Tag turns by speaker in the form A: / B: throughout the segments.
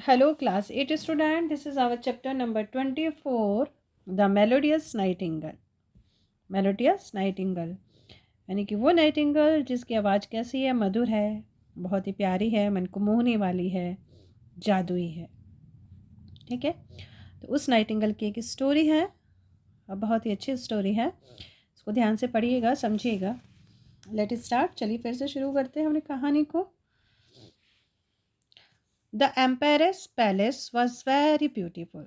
A: Hello, class 8 student. This is our chapter number 24, The Melodious Nightingale. Melodious Nightingale यानी कि वो Nightingale जिसकी आवाज़ कैसी है, मधुर है, बहुत ही प्यारी है, मन को मोहने वाली है, जादुई है। ठीक है, तो उस नाइटिंगल की एक स्टोरी है, अब बहुत ही अच्छी स्टोरी है। इसको ध्यान से पढ़िएगा, समझिएगा। Let it start. चलिए फिर से शुरू करते हैं अपनी कहानी को। The एम्पायरस palace was very beautiful.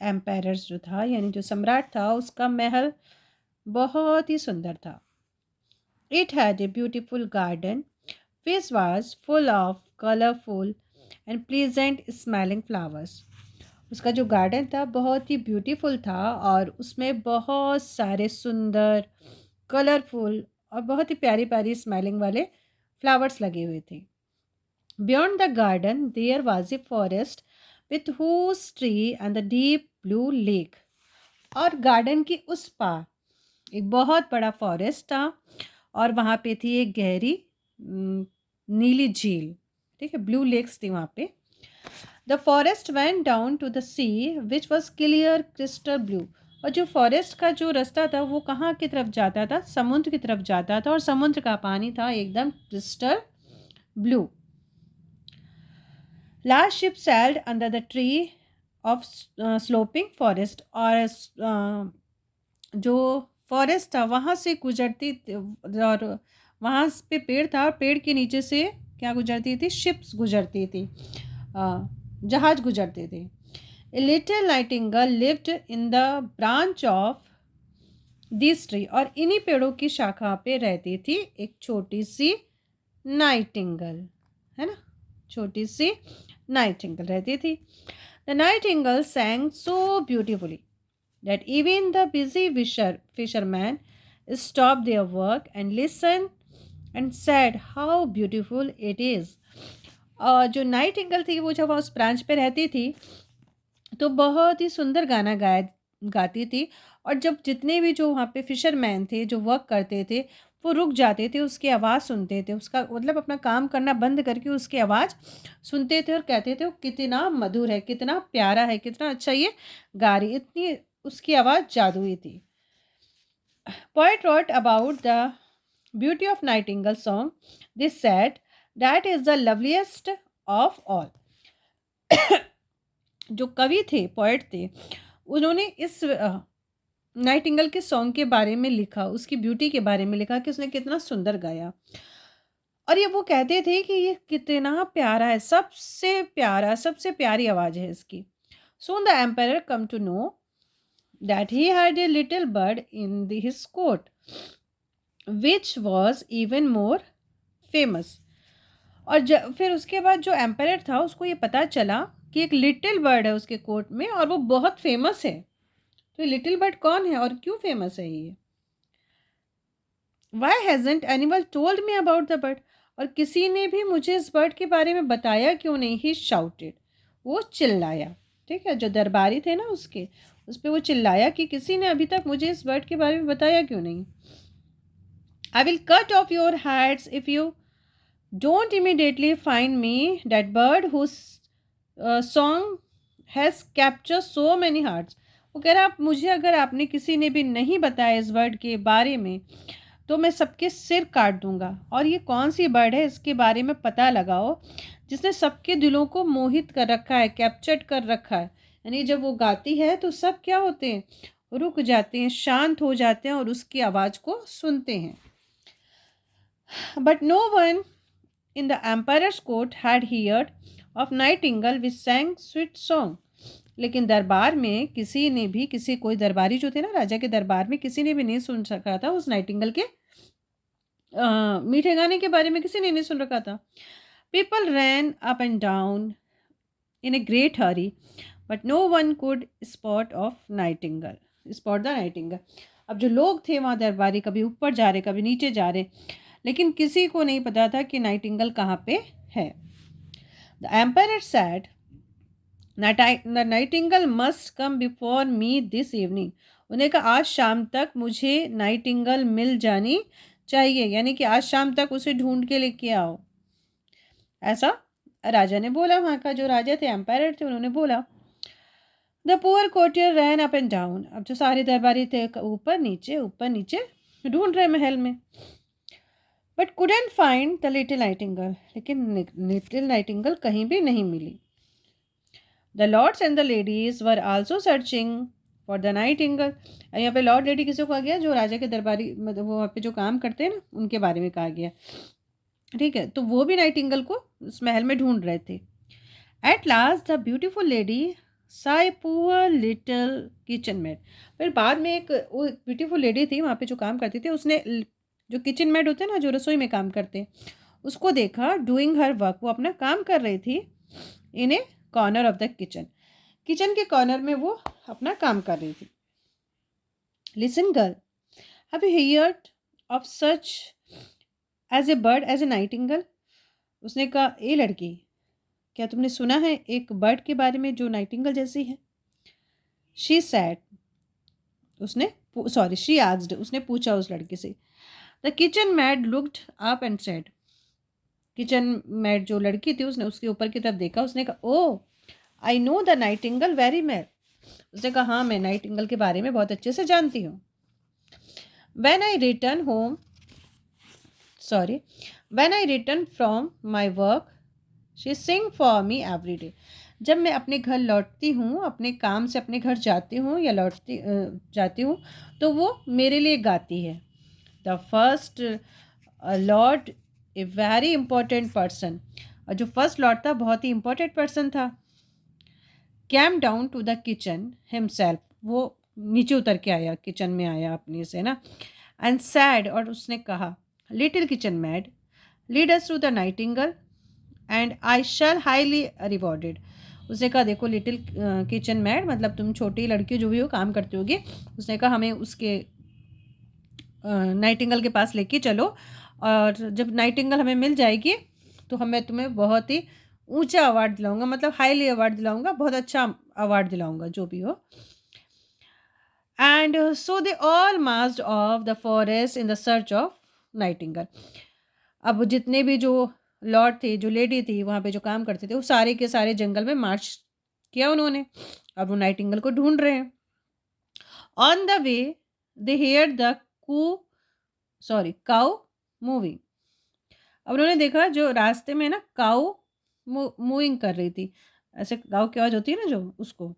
A: Emperor's जो था यानी जो सम्राट था, उसका महल बहुत ही सुंदर था। It had a beautiful garden which was full of colourful and pleasant smelling flowers. उसका जो गार्डन था बहुत ही ब्यूटीफुल था और उसमें बहुत सारे सुंदर, कलरफुल और बहुत ही प्यारी प्यारी स्मेलिंग वाले फ्लावर्स लगे हुए थे। Beyond the garden, there was a forest with whose tree and the deep blue lake. और गार्डन की उस पार एक बहुत बड़ा फॉरेस्ट था और वहाँ पे थी एक गहरी नीली झील। ठीक है, ब्लू लेक्स थी वहाँ पे। The forest went down to the sea which was clear crystal blue. और जो फॉरेस्ट का जो रास्ता था वो कहाँ की तरफ जाता था? समुद्र की तरफ जाता था और समुद्र का पानी था एकदम crystal blue. Last ship sailed under the tree of sloping forest। और जो फॉरेस्ट था वहाँ से गुजरती और वहाँ पे पेड़ था और पेड़ के नीचे से क्या गुजरती थी? शिप्स गुजरती थी, जहाज गुजरते थे। A little Nightingale lived in the branch of this tree. और इन्हीं पेड़ों की शाखा पे रहती थी एक छोटी सी नाइटिंगल, है ना, छोटी सी नाइटिंगल रहती थी। The Nightingale sang so beautifully that even the busy fishermen stopped their work and listened and said how beautiful it is। और जो नाइटिंगल थी वो जब उस ब्रांच पे रहती थी तो बहुत ही सुंदर गाना गाती थी। और जब जितने भी जो वहाँ पे फिशरमैन थे जो वर्क करते थे वो रुक जाते थे, उसकी आवाज़ सुनते थे, उसका मतलब अपना काम करना बंद करके उसकी आवाज़ सुनते थे और कहते थे वो कितना मधुर है, कितना प्यारा है, कितना अच्छा ये गा रही, इतनी उसकी आवाज़ जादुई थी। Poet wrote about the beauty of Nightingale song. They said that is the loveliest of all। जो कवि थे, पोएट थे, उन्होंने इस नाइटिंगल के सॉन्ग के बारे में लिखा, उसकी ब्यूटी के बारे में लिखा कि उसने कितना सुंदर गाया। और ये वो कहते थे कि ये कितना प्यारा है, सबसे प्यारा, सबसे प्यारी आवाज़ है इसकी। Soon the emperor come to know that he had a little bird in his court which was even more famous। और फिर उसके बाद जो एम्पायर था उसको ये पता चला कि एक लिटिल बर्ड है उसके कोर्ट में और वो बहुत फेमस है। तो ये लिटिल बर्ड कौन है और क्यों फेमस है ये? Why hasn't animal told me about the bird. और किसी ने भी मुझे इस बर्ड के बारे में बताया क्यों नहीं? ही शाउटेड, वो चिल्लाया। ठीक है, जो दरबारी थे ना उसके, उस पर वो चिल्लाया कि किसी ने अभी तक मुझे इस बर्ड के बारे में बताया क्यों नहीं? I will cut off your heads if you don't immediately find me that bird whose song has capture so many hearts. वो कह रहा आप मुझे अगर आपने किसी ने भी नहीं बताया इस बर्ड के बारे में तो मैं सबके सिर काट दूंगा। और ये कौन सी बर्ड है इसके बारे में पता लगाओ जिसने सबके दिलों को मोहित कर रखा है, कैप्चर्ड कर रखा है। यानी जब वो गाती है तो सब क्या होते हैं? रुक जाते हैं, शांत हो जाते हैं और उसकी आवाज़ को सुनते हैं। But no one in the emperor's court had heard of nightingale which sang sweet song। लेकिन दरबार में किसी ने भी, कोई दरबारी जो थे ना राजा के दरबार में, किसी ने भी नहीं सुन सका था उस नाइटिंगल के मीठे गाने के बारे में, किसी ने नहीं सुन रखा था। People ran up and down in a great hurry but no one could spot the nightingale. अब जो लोग थे वहाँ दरबारी, कभी ऊपर जा रहे कभी नीचे जा रहे, लेकिन किसी को नहीं पता था कि नाइटिंगल कहाँ पे है। The empire said the nightingale must come before me this evening. उन्हें कहा आज शाम तक मुझे नाइटिंगल मिल जानी चाहिए, यानी कि आज शाम तक उसे ढूंढ के लेके आओ। ऐसा राजा ने बोला, वहाँ का जो राजा थे, एम्पायर थे, उन्होंने बोला। The poor courtier ran up and down. अब जो सारे दरबारी थे ऊपर नीचे ढूंढ रहे महल में, but couldn't find the little nightingale. लेकिन लिटिल नाइटिंगल कहीं भी नहीं मिली। The lords and the ladies were also searching for the nightingale. यहाँ पे लॉर्ड लेडी किसी को कहा गया? जो राजा के दरबारी, मतलब वो वहाँ पे जो काम करते हैं ना, उनके बारे में कहा गया। ठीक है, तो वो भी नाइटिंगल को उस महल में ढूंढ रहे थे। At last the beautiful lady Sai poor little kitchen made. फिर बाद में एक वो ब्यूटीफुल लेडी थी वहाँ पे जो काम करती थी, उसने जो किचन मेड होते हैं ना, जो रसोई में काम करते हैं, उसको देखा डूइंग हर वर्क। वो अपना काम कर रही थी in a corner of the kitchen. Kitchen के कॉर्नर में वो अपना काम कर रही थी। Listen girl, have you heard of such as a bird as a nightingale. उसने कहा, ए लड़की, क्या तुमने सुना है एक बर्ड के बारे में जो नाइटिंगल जैसी है? शी सैड, शी आस्क्ड, उसने पूछा उस लड़की से। The kitchen mad looked up and said. Kitchen mad जो लड़की थी, उसने उसके ऊपर की तरफ देखा, उसने कहा, oh I know the nightingale very well. उसने कहा, हाँ, मैं नाइटिंगल के बारे में बहुत अच्छे से जानती हूँ। When I return home, when I return from my work, she sing for me every day. जब मैं अपने घर लौटती हूँ, अपने काम से अपने घर जाती हूँ या जाती हूँ, तो वो मेरे लिए गाती है। The first lord a very important person. और जो फर्स्ट लॉर्ड था, बहुत ही इंपॉर्टेंट पर्सन था। Came down to the kitchen himself. वो नीचे उतर के आया, किचन में आया अपने से ना। एंड सैड, और उसने कहा, little kitchen maid, lead us to the nightingale and I shall highly rewarded. उसने कहा, देखो लिटिल किचन मैड, मतलब तुम छोटी लड़की जो भी हो, काम करती होगी। उसने कहा, हमें उसके नाइटिंगल के पास लेके चलो, और जब नाइटिंगल हमें मिल जाएगी तो हमें तुम्हें बहुत ही ऊंचा अवार्ड दिलाऊंगा, मतलब हाईली अवार्ड दिलाऊंगा, बहुत अच्छा अवार्ड दिलाऊंगा, जो भी हो। And so they all marched of the forest in the search of Nightingale. अब जितने भी जो लॉर्ड थे, जो लेडी थी वहाँ पे जो काम करते थे, वो सारे के सारे जंगल में मार्च किया उन्होंने। अब वो नाइटिंगल को ढूंढ रहे हैं। On the way they hear the cow moving. अब उन्होंने देखा जो रास्ते में ना काउ मूविंग कर रही थी, ऐसे काउ की आवाज़ होती है ना जो, उसको।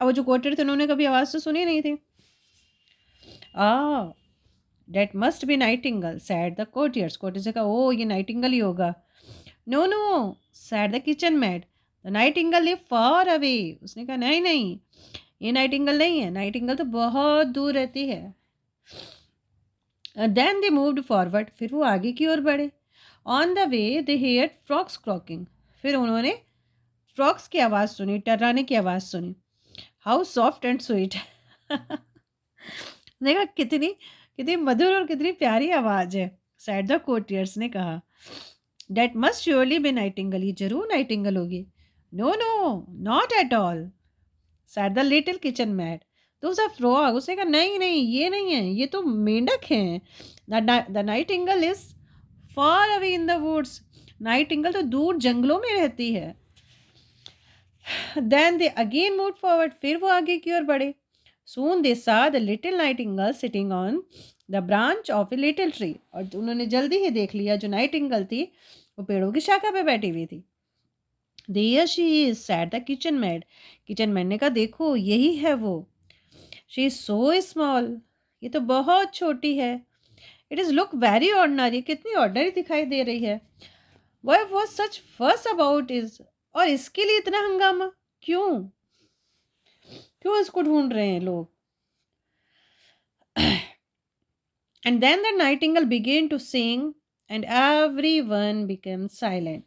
A: अब वो जो कोटर थे, उन्होंने कभी आवाज़ तो सुनी नहीं थी। That must be nightingale said the courtiers. Courtiers से कहा, ओ ये नाइटिंगल ही होगा। No no said the kitchen maid, the nightingale live far away. उसने कहा, नहीं नहीं, ये नाइटिंगल नहीं है, नाइटिंगल तो बहुत दूर रहती है। देन दे मूव्ड फॉरवर्ड, फिर वो आगे की ओर बढ़े। On the way they heard frogs croaking. फिर उन्होंने फ्रॉक्स की आवाज़ सुनी, टर्राने की आवाज़ सुनी। How soft and sweet. देखा कितनी कितनी मधुर और कितनी प्यारी आवाज़ है। सैड द कोटियर्स ने कहा, that must surely be nightingale, ये जरूर नाइटिंगल होगी। No no not at all said the little kitchen maid, those are frog. उसने कहा, नहीं नहीं, ये नहीं है, ये तो मेंढक हैं। The nightingale is far away in the woods. Nightingale तो दूर जंगलों में रहती है। Then they again move forward, फिर वो आगे की ओर बढ़े। Soon they saw the little nightingale sitting on the branch of a little tree. और उन्होंने जल्दी ही देख लिया, जो नाइटिंगल थी वो पेड़ों की शाखा पे बैठी हुई थी। There she is said the kitchen maid. Kitchen maid ने कहा, देखो यही है वो। शी इज सो स्मॉल, ये तो बहुत छोटी है। It is look very ordinary, कितनी ऑर्डनरी दिखाई दे रही है। वाई वॉज सच फर्स अबाउट इज, और इसके लिए इतना हंगामा क्यों? क्यों इसको ढूंढ रहे हैं लोग? And then the nightingale began to sing and everyone became silent.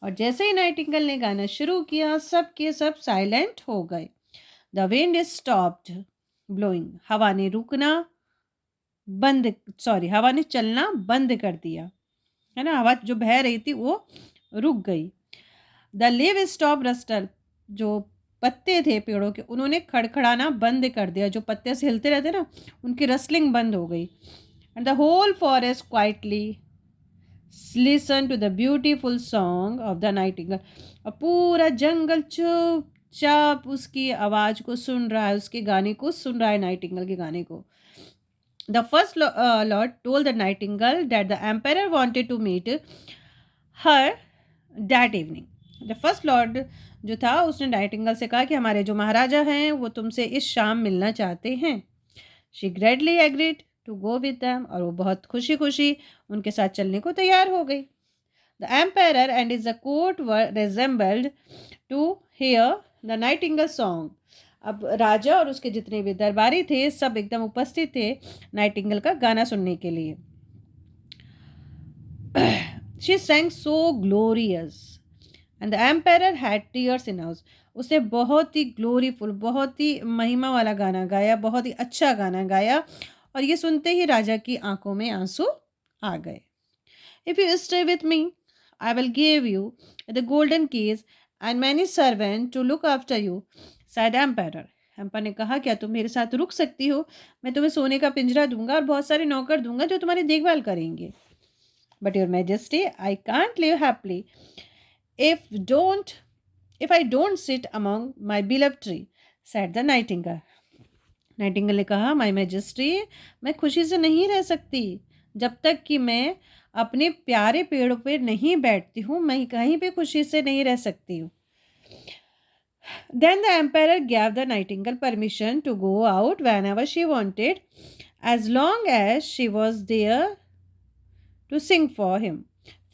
A: और जैसे ही नाइटिंगल ने गाना शुरू किया, सब के सब साइलेंट हो गए। The wind is stopped blowing. हवा ने हवा ने चलना बंद कर दिया, है ना। हवा जो बह रही थी वो रुक गई। The leaves stop rustle. जो पत्ते थे पेड़ों के, उन्होंने खड़खड़ाना बंद कर दिया। जो पत्ते से हिलते रहते ना, उनकी रसलिंग बंद हो गई। And the whole forest quietly listen to the beautiful song of the nightingale. और पूरा जंगल चुपचाप उसकी आवाज़ को सुन रहा है, उसके गाने को सुन रहा है, नाइटिंगल के गाने को। The first lord told the nightingale that the empire wanted to meet her that evening. The first lord जो था उसने नाइटिंगल से कहा कि हमारे जो महाराजा हैं वो तुमसे इस शाम मिलना चाहते हैं। She gladly agreed to go with them, और वो बहुत खुशी खुशी उनके साथ चलने को तैयार हो गई। The empire and is the court were resembled to hear the nightingale song. अब राजा और उसके जितने भी दरबारी थे सब एकदम उपस्थित थे नाइटिंगल का गाना सुनने के लिए। She sang so glorious and the emperor had tears in eyes। उसने बहुत ही ग्लोरीफुल, बहुत ही महिमा वाला गाना गाया, बहुत ही अच्छा गाना गाया, और ये सुनते ही राजा की आंखों में आंसू आ गए। If you stay with me, I will give you the golden keys and many servants to look after you, said emperor। Emperor ने कहा क्या तुम मेरे साथ रुक सकती हो? मैं तुम्हें सोने का पिंजरा दूंगा और बहुत सारे नौकर दूंगा जो तुम्हारी देखभाल करेंगे। But your majesty, I can't live happily if don't if I don't sit among my beloved tree, said the nightingale। Nightingale ने कहा, माय मैजेस्टी, मैं खुशी से नहीं रह सकती जब तक कि मैं अपने प्यारे पेड़ों पे नहीं बैठती हूँ, मैं कहीं पे खुशी से नहीं रह सकती हूँ। Then the emperor gave the nightingale permission to go out whenever she wanted, as long as she was there to sing for him।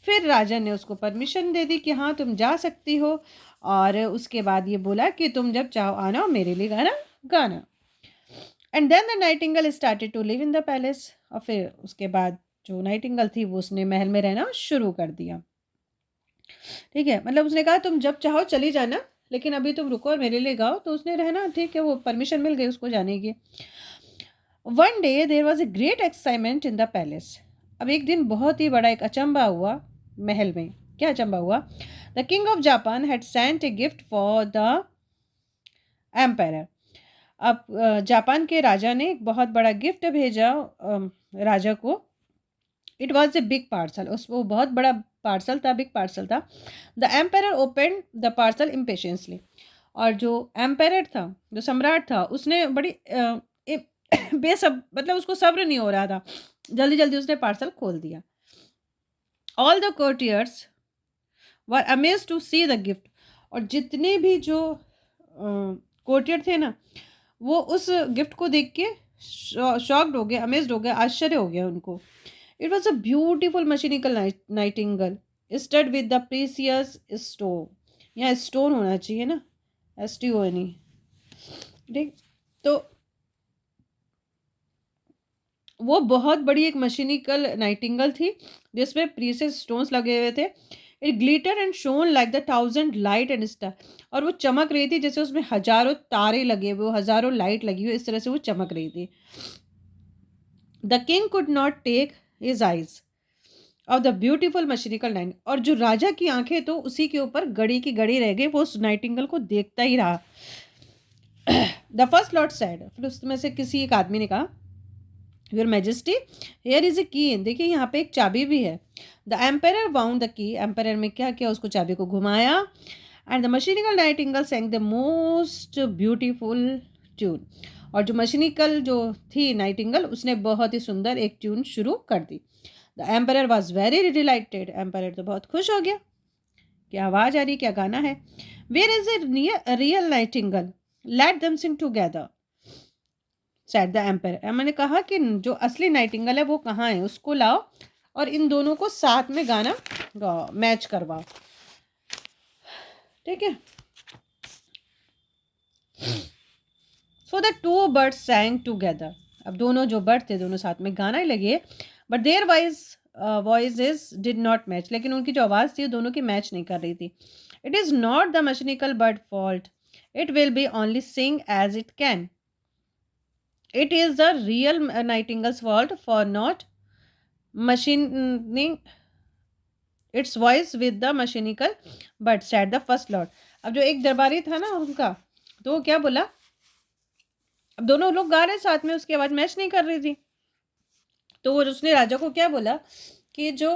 A: फिर राजा ने उसको परमिशन दे दी कि हाँ तुम जा सकती हो, और उसके बाद ये बोला कि तुम जब चाहो आना और मेरे लिए गाना गाना। And then the nightingale started to live in the palace. और फिर उसके बाद जो नाइटिंगल थी वो उसने महल में रहना शुरू कर दिया। ठीक है, मतलब उसने कहा तुम जब चाहो चली जाना, लेकिन अभी तुम रुको और मेरे लिए गाओ, तो उसने रहना, ठीक है, वो परमिशन मिल गई उसको जाने की। One day there was a great excitement in the palace. अब एक दिन बहुत ही बड़ा एक अचंबा हुआ महल में। क्या अचंबा हुआ? The king of Japan had sent a gift for the empire. अब जापान के राजा ने एक बहुत बड़ा गिफ्ट भेजा राजा को। It was a big parcel, वो बहुत बड़ा पार्सल था, बिग पार्सल था। The empire open the parcel impatiently. और जो एम्पायर था, जो सम्राट था, उसने बड़ी मतलब उसको सब्र नहीं हो रहा था, जल्दी जल्दी उसने पार्सल खोल दिया। All the courtiers were amazed to see the gift. और जितने भी जो कोर्टियर थे ना, वो उस गिफ्ट को देख के शॉक्ड हो गए, अमेज्ड हो गए, आश्चर्य हो गया उनको। It was a beautiful mechanical nightingale stud with the precious stone. यहाँ स्टोन होना चाहिए ना, STONE। ठीक, तो वो बहुत बड़ी एक मशीनिकल नाइटिंगल थी जिसमें प्रीसियस स्टोन्स लगे हुए थे। It glitter and shown like the 1000 light and star. और वो चमक रही थी जैसे उसमें हजारों तारे लगे हुए, हजारों लाइट लगी हुई, इस तरह से वो चमक रही थी। The king could not take his eyes off the beautiful mechanical night. और जो राजा की आंखें तो उसी के ऊपर गड़ी की गड़ी रह गई, वो उस नाइटिंगल को देखता ही रहा। द फर्स्ट लॉर्ड सेड, फिर उसमें से किसी एक आदमी ने कहा, your majesty, here is a key. देखिए यहाँ पे एक चाबी भी है। The empire wound the key. Empire में क्या किया, उसको चाबी को घुमाया, and the mechanical nightingale sang the most beautiful tune. और जो मशीनिकल जो थी नाइटिंगल, उसने बहुत ही सुंदर एक ट्यून शुरू कर दी। The empire was very delighted. Empire तो बहुत खुश हो गया, क्या आवाज़ आ रही, क्या गाना है। Where is a real nightingale, let them sing together, said the empire. मैंने कहा कि जो असली नाइटिंगल है वो कहाँ है, उसको लाओ और इन दोनों को साथ में गाना गाओ, मैच करवाओ। ठीक है, so the two birds सैंग together. अब दोनों जो बर्ड थे दोनों साथ में गाना ही लगे, but there voices did not match. लेकिन उनकी जो आवाज़ थी दोनों की मैच नहीं कर रही थी। It is not the mechanical bird fault, it will be only sing as it can. It is the real nightingale's fault for not machining its voice with the mechanical bird, said the first lord। अब जो एक दरबारी था ना उनका, तो वो क्या बोला, अब दोनों लोग गा रहे साथ में, उसकी आवाज़ मैच नहीं कर रही थी, तो वो उसने राजा को क्या बोला कि जो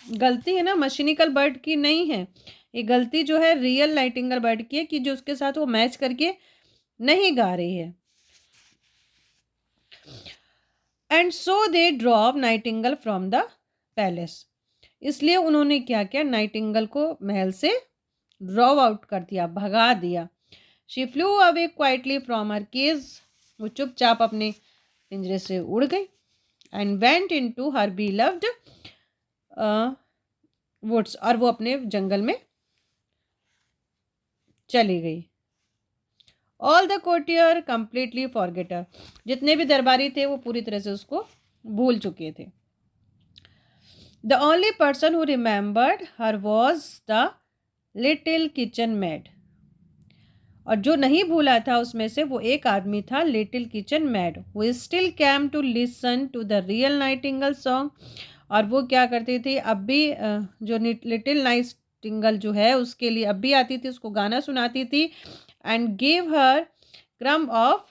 A: गलती है ना मशीनिकल बर्ड की नहीं है, ये गलती जो है रियल नाइटिंगेल बर्ड की है कि जो उसके साथ वो मैच करके नहीं गा रही है। And so they drove Nightingale from the palace, इसलिए उन्होंने क्या किया, नाइटिंगेल को महल से ड्रॉव आउट कर दिया, भगा दिया। She flew away quietly from her cage, वो चुपचाप अपने पिंजरे से उड़ गई। And went in to her beloved woods, और वो अपने जंगल में चली गई। All the courtier completely forgot her, जितने भी दरबारी थे वो पूरी तरह से उसको भूल चुके थे। The only person who remembered her was the little kitchen mad, और जो नहीं भूला था उसमें से वो एक आदमी था, little kitchen maid, who still came to listen to the real nightingale song. और वो क्या करती थी, अब भी जो लिटिल नाइटिंगेल जो है उसके लिए अब भी आती थी, उसको गाना सुनाती थी। एंड गिव हर क्रम ऑफ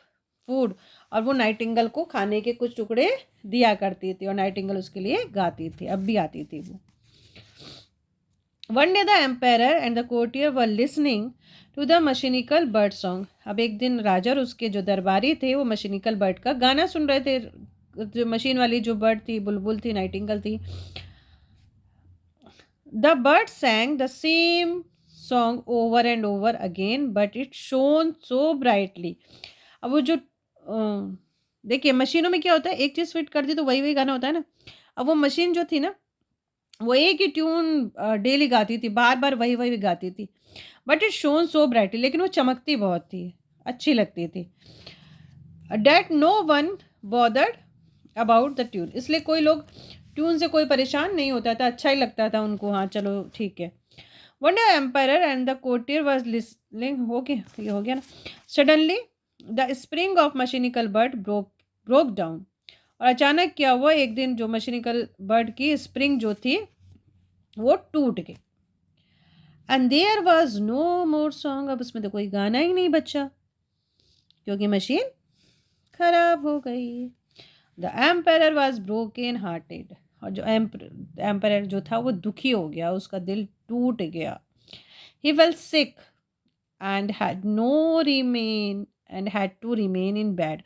A: फूड, और वो नाइटिंगेल को खाने के कुछ टुकड़े दिया करती थी और नाइटिंगेल उसके लिए गाती थी, अब भी आती थी वो। One day the empire and the courtier were listening to the mechanical bird song, अब एक दिन राजा और उसके जो दरबारी थे वो मशीनिकल बर्ड का गाना सुन रहे थे, जो मशीन वाली जो बर्ड थी, बुलबुल थी, नाइटिंगेल थी। The bird sang the same song over and over again but it shone so brightly. अब वो जो देखिए मशीनों में क्या होता है, एक चीज़ फिट कर दी तो वही वही गाना होता है ना। अब वो मशीन जो थी ना वो एक ही ट्यून डेली गाती थी, बार बार वही वही गाती थी, but it shone so brightly, लेकिन वो चमकती बहुत थी, अच्छी लगती थी। That no one bothered about the tune, इसलिए कोई लोग ट्यून से कोई परेशान नहीं होता था, अच्छा ही लगता था उनको, हाँ चलो ठीक है। One day empire and the courtier was listening, okay ये हो गया ना। Suddenly the spring of mechanical bird broke down, और अचानक क्या हुआ, एक दिन जो मशीनिकल बर्ड की स्प्रिंग जो थी वो टूट गई। And there was no more song, अब उसमें तो कोई गाना ही नहीं बचा क्योंकि मशीन खराब हो गई। The empire was broken hearted, और जो एम्पायर जो था वो दुखी हो गया, उसका दिल टूट गया। He felt sick and had to remain in bed,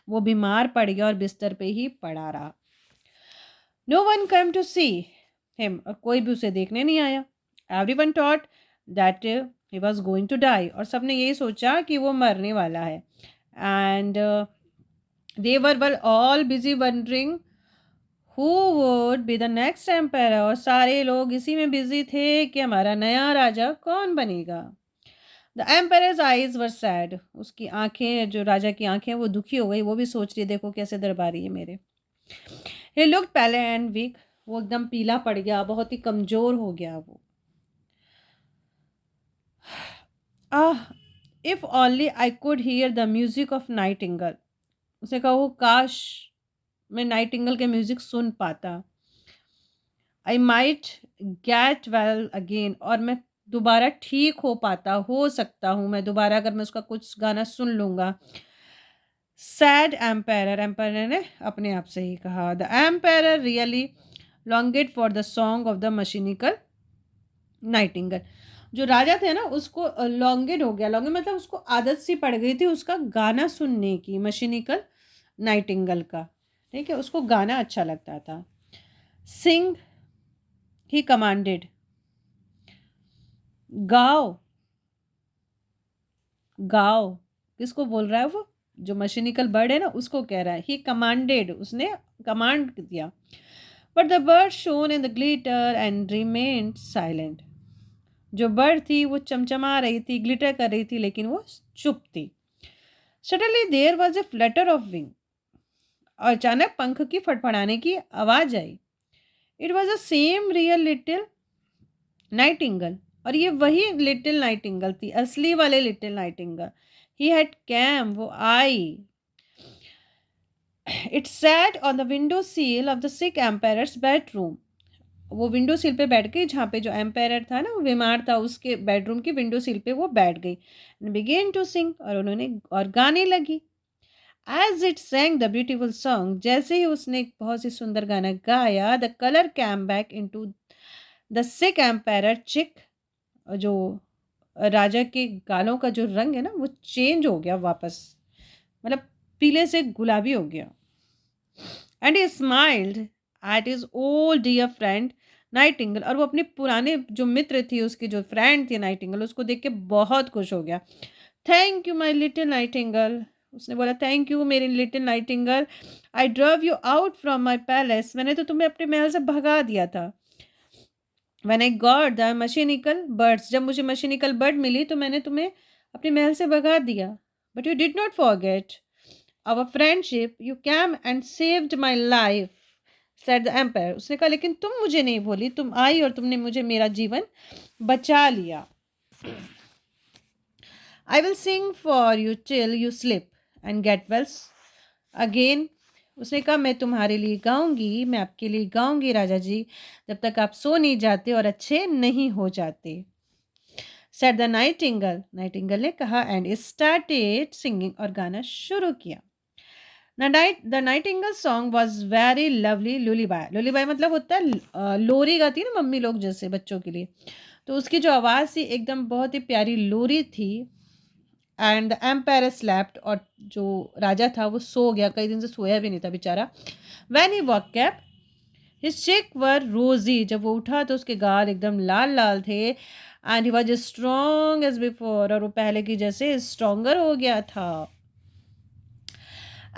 A: वो बीमार पड़ गया और बिस्तर पे ही पड़ा रहा। No one come to see him, कोई भी उसे देखने नहीं आया। Everyone thought that he was going to die, और सबने यही सोचा कि वो मरने वाला है। And they were all busy wondering who would be the next empire, और सारे लोग इसी में बिजी थे कि हमारा नया राजा कौन बनेगा। The empire's eyes were sad, उसकी आंखें, जो राजा की आंखें वो दुखी हो गई, वो भी सोच रही देखो कैसे दरबारी है मेरे। ही लुक्ड पैले एंड वीक, वो एकदम पीला पड़ गया, बहुत ही कमजोर हो गया वो। Ah, if only I could hear the music of nightingale, उसे कहा वो काश मैं नाइटिंगेल के म्यूजिक सुन पाता। I might get well again, और मैं दोबारा ठीक हो पाता, हो सकता हूँ मैं दोबारा, अगर मैं उसका कुछ गाना सुन लूँगा। सैड एम्पायर, एम्पायर ने अपने आप से ही कहा। The empire really longed for the song of the mechanical nightingale, जो राजा थे ना उसको लॉन्गेड हो गया, लॉन्गेड मतलब उसको आदत सी पड़ गई थी उसका गाना सुनने की, मशीनिकल नाइटिंगेल का, ठीक है, उसको गाना अच्छा लगता था। सिंग ही कमांडेड, गाओ गाओ, किसको बोल रहा है वो, जो मशीनिकल बर्ड है ना उसको कह रहा है। ही कमांडेड, उसने कमांड दिया। But the bird shown in the glitter and remained silent, जो बर्ड थी वो चमचमा रही थी, ग्लिटर कर रही थी, लेकिन वो चुप थी। Suddenly there was a flutter of wing, और अचानक पंख की फड़फड़ाने की आवाज आई। It was a same real little nightingale, और ये वही लिटिल नाइटिंगेल थी, असली वाले little nightingale. He had came, वो आई। It sat on the window sill of the sick empire's bedroom, वो विंडो सील पे बैठ गई, जहाँ पे जो एम्पायर था ना वो बीमार था, उसके बेडरूम की विंडो सील पे वो बैठ गई। बिगेन टू सिंग, और उन्होंने और गाने लगी। As it sang the beautiful song, जैसे ही उसने एक बहुत ही सुंदर गाना गाया, the colour came back into the sick empire cheek, जो राजा के गालों का जो रंग है ना वो चेंज हो गया वापस, मतलब पीले से गुलाबी हो गया। And he smiled at his old dear friend nightingale, और वो अपने पुराने जो मित्र थी, उसकी जो फ्रेंड थी नाइटिंगेल, उसको देख के बहुत खुश हो गया। Thank you my little nightingale, उसने बोला थैंक यू मेरी little nightingale, I drove you out from my palace, मैंने तो तुम्हें अपने महल से भगा दिया था। When I got the mechanical birds, जब मुझे मशीनिकल बर्ड मिली तो मैंने तुम्हें अपने महल से भगा दिया। But you did not forget our friendship, you came and saved my life, said the empire. उसने कहा लेकिन तुम मुझे नहीं भूली, तुम आई और तुमने मुझे मेरा जीवन बचा लिया। I will sing for you till you slip and get well again. उसने कहा मैं तुम्हारे लिए गाऊंगी, मैं आपके लिए गाऊंगी राजा जी, जब तक आप सो नहीं जाते और अच्छे नहीं हो जाते, सेड द नाइटिंगेल। नाइटिंगेल ने कहा एंड स्टार्टेड सिंगिंग, और गाना शुरू किया। The nightingale song was very lovely lullaby, lullaby मतलब होता है लोरी गाती है ना मम्मी लोग जैसे बच्चों के लिए, तो उसकी जो आवाज़ थी एकदम बहुत ही प्यारी लोरी थी। एंड द एम्पायर स्लैप्ड, और जो राजा था वो सो गया, कई दिन से सोया भी नहीं था बेचारा। When he woke up his cheek were rosy, जब वो उठा तो उसके गाल एकदम लाल लाल थे। And he was strong as before, और वो पहले की जैसे स्ट्रॉन्गर हो गया था।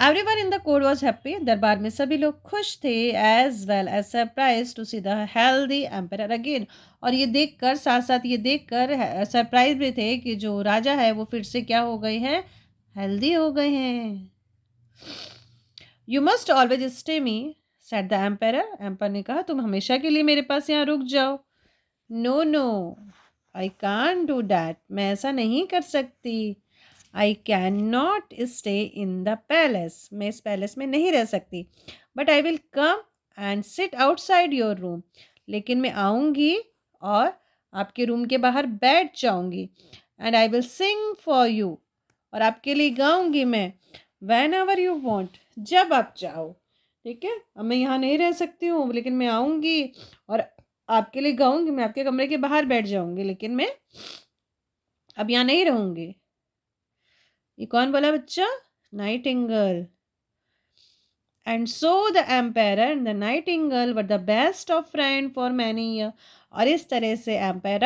A: Everyone in the court was happy, दरबार में सभी लोग खुश थे, as well as surprise to see the healthy empire again, और ये देखकर साथ साथ ये देखकर सरप्राइज भी थे कि जो राजा है वो फिर से क्या हो गए हैं, हेल्दी हो गए हैं। You must always stay me, said the empire. Empire ने कहा तुम हमेशा के लिए मेरे पास यहाँ रुक जाओ। No no, I can't do that, मैं ऐसा नहीं कर सकती। I can not stay in the palace, मैं इस पैलेस में नहीं रह सकती। But I will come and sit outside your room, लेकिन मैं आऊँगी और आपके रूम के बाहर बैठ जाऊँगी। And I will sing for you, और आपके लिए गाऊँगी मैं, वैन एवर यू वॉन्ट, जब आप चाहो। ठीक है, अब मैं यहाँ नहीं रह सकती हूँ लेकिन मैं आऊँगी और आपके लिए गाऊँगी, मैं आपके कमरे के बाहर बैठ जाऊँगी, लेकिन मैं अब यहाँ नहीं रहूँगी। ये कौन बोला बच्चा, nightingale. And so the empire and the nightingale were the best of friend for many year, और इस तरह से एम्पायर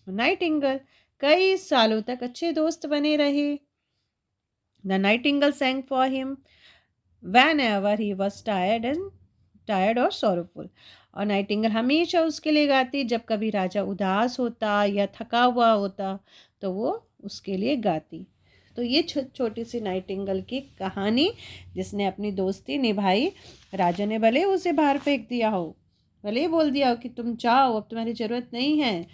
A: नाइटिंगेल कई सालों तक अच्छे दोस्त बने रहे। The Nightingale sang for him whenever he was tired और sorrowful, और नाइटिंगेल हमेशा उसके लिए गाती जब कभी राजा उदास होता या थका हुआ होता तो वो उसके लिए गाती। तो ये छोटी सी नाइटिंगेल की कहानी, जिसने अपनी दोस्ती निभाई। राजा ने भले उसे बाहर फेंक दिया हो, भले ही बोल दिया हो कि तुम जाओ अब तुम्हारी ज़रूरत नहीं है,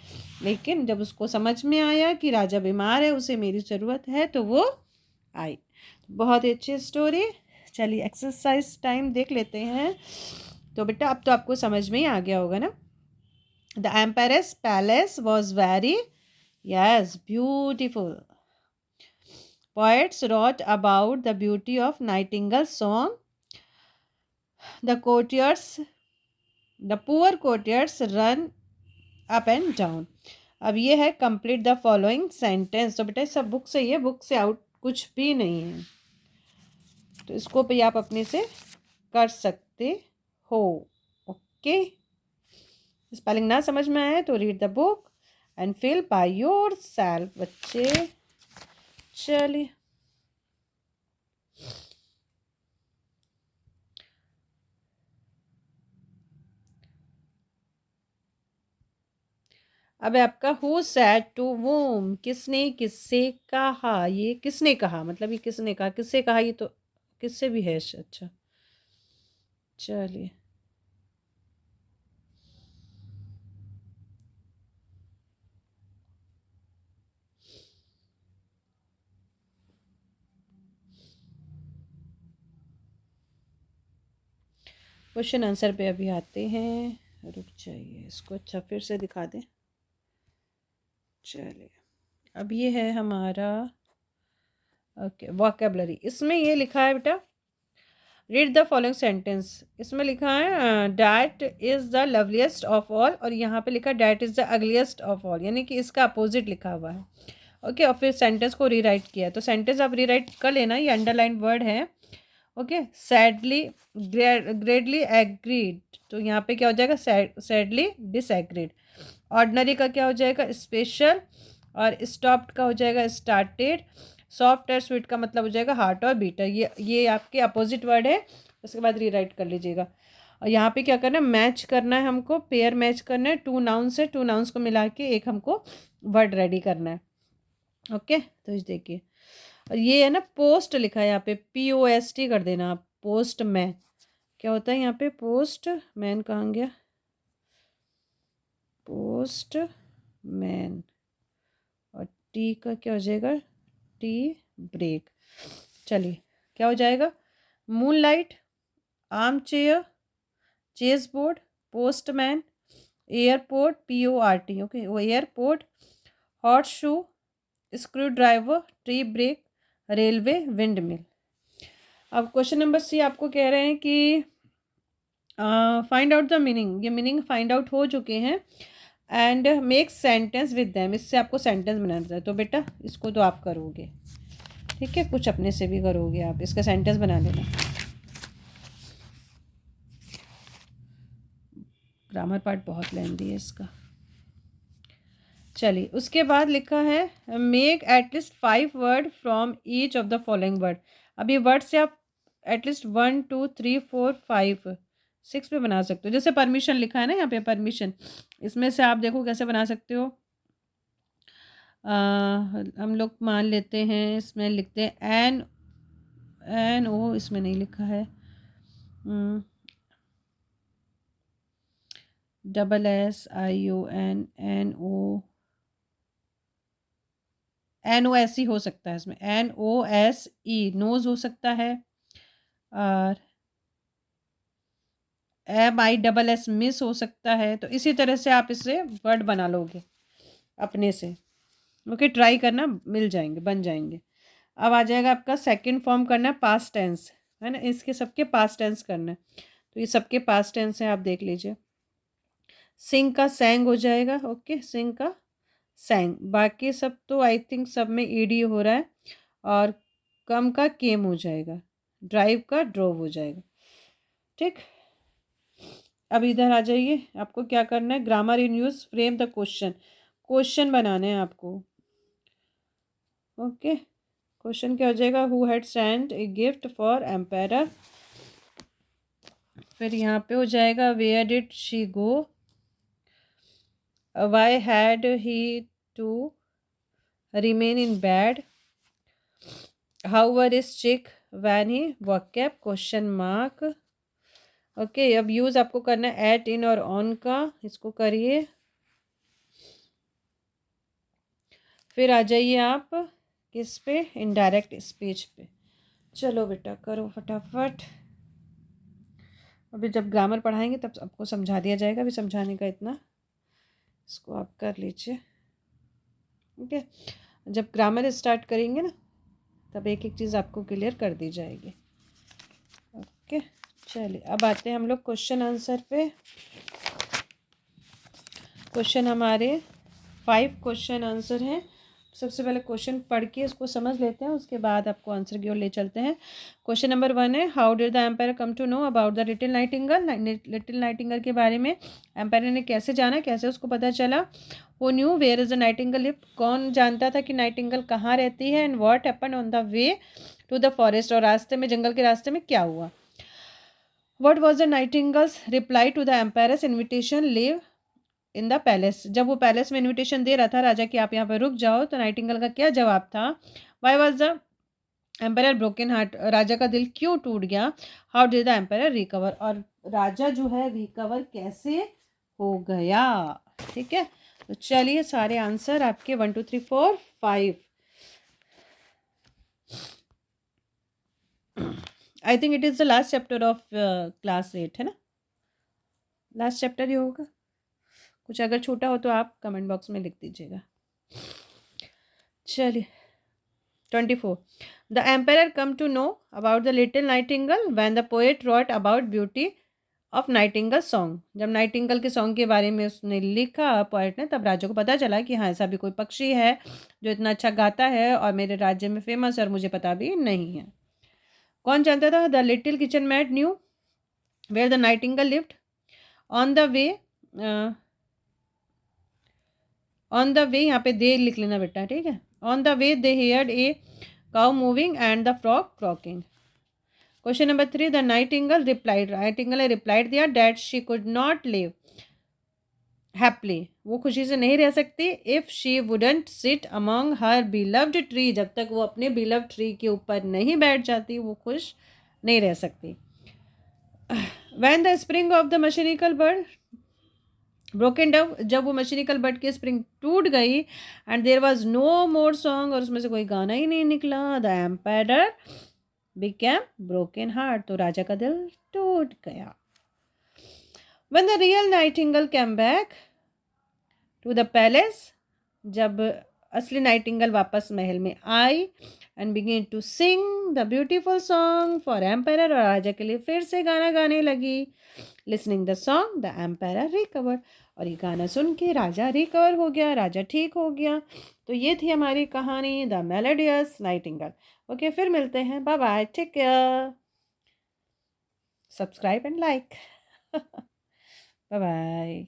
A: लेकिन जब उसको समझ में आया कि राजा बीमार है, उसे मेरी ज़रूरत है, तो वो आई। बहुत ही अच्छी स्टोरी। चलिए एक्सरसाइज टाइम देख लेते हैं। तो बेटा अब तो आपको समझ में ही आ गया होगा ना। The एम्पायरस palace was very yes beautiful. Poets wrote about the beauty of Nightingale's song. The courtiers, the poor courtiers run up and down. अब ये है complete the following sentence। तो बेटा सब बुक से ही है, बुक से आउट कुछ भी नहीं है, तो इसको भी आप अपने से कर सकते हो। ओके, स्पेलिंग ना समझ में आए तो read the book and fill by yourself बच्चे। चलिए अब आपका हु सैड टू वूम, किसने किससे कहा, ये किसने कहा मतलब ये किसने कहा, किससे कहा, ये तो किससे भी है। अच्छा चलिए क्वेश्चन आंसर पे अभी आते हैं, रुक जाइए इसको अच्छा फिर से दिखा दें। चलिए अब ये है हमारा ओके वोकेबलरी। इसमें ये लिखा है बेटा रीड द फॉलोइंग सेंटेंस। इसमें लिखा है that is the loveliest of all, और यहाँ पे लिखा that is the ugliest of all, यानी कि इसका अपोजिट लिखा हुआ है। ओके, और फिर सेंटेंस को रीराइट किया है, तो सेंटेंस आप रीराइट कर लेना, ये अंडरलाइन वर्ड है। ओके, सैडली ग्रेडली एग्रीड, तो यहाँ पे क्या हो जाएगा, सैडली डिसएग्रीड। ऑर्डनरी का क्या हो जाएगा, स्पेशल, और स्टॉप्ड का हो जाएगा स्टार्टेड। सॉफ्ट और स्वीट का मतलब हो जाएगा हार्ट और बीटर। ये आपके अपोजिट वर्ड है, उसके बाद रीराइट कर लीजिएगा। और यहाँ पे क्या करना है, मैच करना है हमको, पेयर मैच करना है, टू नाउन्स है, टू नाउन्स को मिला के एक हमको वर्ड रेडी करना है। ओके, तो इस देखिए, और ये है ना पोस्ट लिखा है यहाँ पे, POST कर देना आप, पोस्ट मैन। क्या होता है यहाँ पे, पोस्ट मैन कहाँ गया, पोस्ट मैन, और टी का क्या हो जाएगा, टी ब्रेक। चलिए, क्या हो जाएगा, moon light, arm chair, chess board, postman, airport, PORT। Okay, वो airport, hot shoe, screw driver, tea break, railway, wind mill. अब क्वेश्चन नंबर C आपको कह रहे हैं कि फाइंड आउट द मीनिंग। ये मीनिंग फाइंड आउट हो चुके हैं, and make sentence with them. इससे आपको सेंटेंस बनाना है, तो बेटा इसको तो आप करोगे, ठीक है, कुछ अपने से भी करोगे आप, इसका सेंटेंस बना लेना। ग्रामर पार्ट बहुत लेंदी है इसका। चलिए, उसके बाद लिखा है make at least 5 word from each of the following word. अब ये वर्ड से आप एटलीस्ट 1 2 3 4 5 6 पे बना सकते हो। जैसे परमिशन लिखा है ना यहाँ पे, परमिशन, इसमें से आप देखो कैसे बना सकते हो। हम लोग मान लेते हैं, इसमें लिखते हैं NO, इसमें नहीं लिखा है, SSION, NOSE हो सकता है, इसमें NOSE, नोज हो सकता है, और MISS मिस हो सकता है। तो इसी तरह से आप इससे वर्ड बना लोगे अपने से। ओके, ट्राई करना, मिल जाएंगे, बन जाएंगे। अब आ जाएगा आपका सेकंड फॉर्म करना है, पास्ट टेंस है ना, इसके सबके पास्ट टेंस करना है। तो ये सबके पास्ट टेंस है, आप देख लीजिए। सिंग का सैंग हो जाएगा। ओके, सिंग का सैंग। बाकी सब तो आई थिंक सब में ED हो रहा है, और कम का केम हो जाएगा, ड्राइव का ड्रोव हो जाएगा। ठीक, अब इधर आ जाइए, आपको क्या करना है, grammar in use, frame the question. Question बनाने हैं आपको। ओके, क्वेश्चन क्या हो जाएगा, who had sent a gift for empire. फिर यहाँ पे हो जाएगा where did she go, why had he to remain in bed, how were his cheek when he woke up, question mark. Okay, अब use आपको करना है एट, इन और ऑन का, इसको करिए। फिर आ जाइए आप किस पे, इनडायरेक्ट स्पीच पे। चलो बेटा करो फटाफट, अभी जब ग्रामर पढ़ाएंगे तब आपको समझा दिया जाएगा, अभी समझाने का इतना, इसको आप कर लीजिए। ओके, जब ग्रामर स्टार्ट करेंगे ना, तब एक एक चीज़ आपको क्लियर कर दी जाएगी। ओके, चलिए अब आते हैं हम लोग क्वेश्चन आंसर पे। क्वेश्चन हमारे 5 क्वेश्चन आंसर हैं। सबसे पहले क्वेश्चन पढ़ के इसको समझ लेते हैं, उसके बाद आपको आंसर की ओर ले चलते हैं। क्वेश्चन नंबर 1 है, how did the empire come to know about the little nightingale. Little nightingale के बारे में एम्पायर ने कैसे जाना, कैसे उसको पता चला। Who knew where is the nightingale live, कौन जानता था कि नाइटिंगेल कहाँ रहती है। And what happened on the way to the forest, और रास्ते में, जंगल के रास्ते में क्या हुआ। What was the nightingale's reply to the empire's invitation live in the palace. जब वो पैलेस में इनविटेशन दे रहा था राजा कि आप यहाँ पर रुक जाओ, तो नाइटिंगेल का क्या जवाब था। Why was the empire broken heart, राजा का दिल क्यों टूट गया। How did the empire recover, और राजा जो है रिकवर कैसे हो गया। ठीक है, तो चलिए सारे आंसर आपके 1 2 3 4 5। I think it is the last chapter of class 8 है ना, लास्ट चैप्टर ही होगा। कुछ अगर छोटा हो तो आप कमेंट बॉक्स में लिख दीजिएगा। चलिए 24, the empire come to know about the little nightingale when the poet wrote about beauty of nightingale song. जब नाइटिंगल के सॉन्ग के बारे में उसने लिखा पोएट ने, तब राजा को पता चला कि हाँ ऐसा भी कोई पक्षी है जो इतना अच्छा गाता है और मेरे राज्य में फेमस है और मुझे पता भी नहीं है। कौन जानता था? The little kitchen maid knew where the nightingale lived. On the way, on the way यहाँ पे दे लिख लेना बेटा, ठीक है। On the way they heard a cow moving and the frog croaking. Question number 3, the nightingale replied, nightingale replied दिया that she could not live happily, वो खुशी से नहीं रह सकती if she wouldn't sit among her beloved tree, जब तक वो अपने बिलव्ड ट्री के ऊपर नहीं बैठ जाती वो खुश नहीं रह सकती। When the spring of the mechanical bird broken down, जब वो मैकेनिकल बर्ड की स्प्रिंग टूट गई and there was no more song, और उसमें से कोई गाना ही नहीं निकला, the empire became broken heart, तो राजा का दिल टूट गया। When the real nightingale came back to the palace, जब असली नाइटिंगल वापस महल में आई and began to sing the beautiful song for empire, और राजा के लिए फिर से गाना गाने लगी। Listening the song the empire recovered, और ये गाना सुन के राजा रिकवर हो गया, राजा ठीक हो गया। तो ये थी हमारी कहानी द मेलोडियस नाइटिंगल। ओके, फिर मिलते हैं, bye bye, take care, subscribe and like. Bye bye.